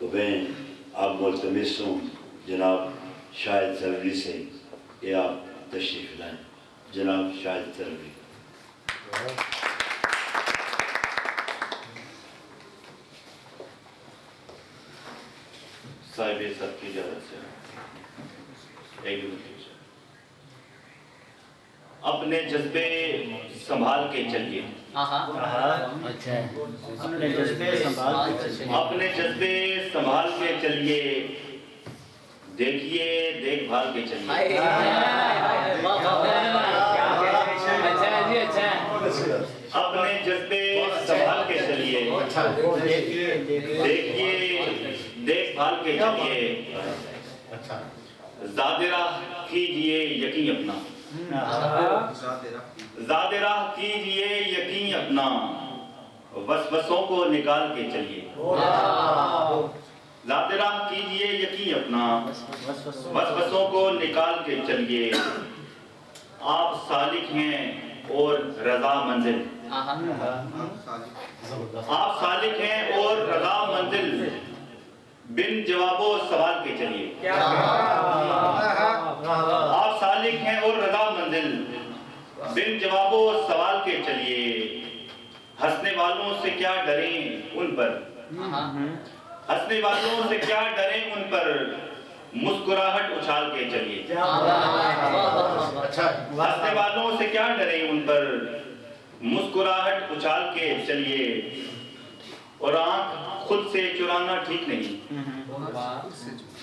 تو میں آپ ملتمس ہوں جناب شاہد سروری سے کہ آپ تشریف لائیں. جناب شاہد سروری. صاحب سب کی اجازت سے ایک منٹ. اپنے جذبے سنبھال کے چلیے. اپنے جذبے سنبھال کے چلیے. دیکھیے دیکھ بھال کے چلیے. اپنے جذبے سنبھال کے چلیے. دیکھیے دیکھ بھال کے چلیے. زاد راہ کیجئے یقین اپنا. زاد راہ کیجئے یقین اپنا. وسوسوں کو نکال کے چلیے. ذات راہ کیجئے یقین اپنا. وسوسوں کو نکال کے چلیے. آپ سالک ہیں اور رضا منزل. آپ سالک ہیں اور رضا منزل. بن جواب و سوال کے چلیے. آپ سالک ہیں اور رضا منزل. بن جواب و سوال کے چلیے. ہنسنے والوں سے کیا ڈریں ان پر. ہنسنے والوں سے کیا ڈریں ان پر. مسکراہٹ اچھال کے چلیے. ہنسنے والوں سے کیا ڈریں ان پر. مسکراہٹ اچھال کے چلیے. اور آنکھ خود سے چرانا ٹھیک نہیں.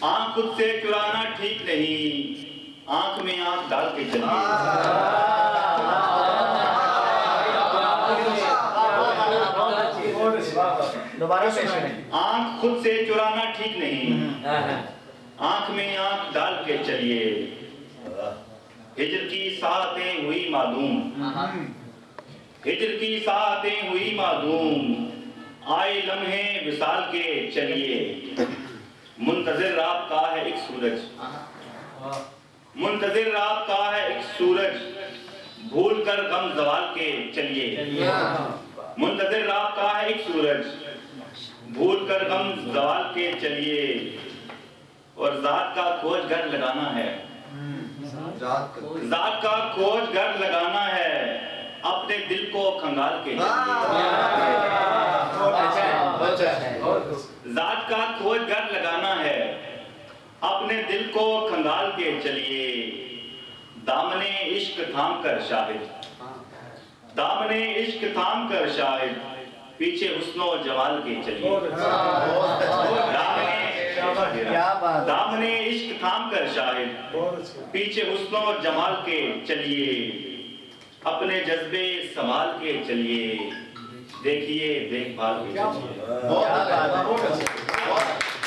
آنکھ خود سے چرانا ٹھیک نہیں. آنکھ میں آنکھ ڈال کے چلیے. آنکھ خود سے چرانا ٹھیک نہیں. آنکھ میں آنکھ ڈال کے چلیے. ہجر کی ساعتیں ہوئی معدوم. ہجر کی ساعتیں ہوئی معدوم. آئے لمحے وصال کے چلیے. منتظر آپ کا ہے ایک سورج. منتظر آپ کا ہے ایک سورج. بھول کر غم زوال کے چلیے. منتظر آپ کا ہے ایک سورج. بھول کر غم زوال کے چلیے. اور ذات کا کھوج گر لگانا ہے. ذات کا کھوج گر لگانا ہے. اپنے دل کو کھنگال کے چلیے. ذات کا کھوج گر لگانا ہے. اپنے دل کو کھنگال کے چلیے. دامنے عشق تھام کر شاہد. دامنے عشق تھام کر شاہد. پیچھے حسن و جمال کے چلیے. دامنے عشق تھام کر شاہد. پیچھے حسن و جمال کے چلیے. اپنے جذبے سنبھال کے چلیے. دیکھیے دیکھ بھال کے چلیے.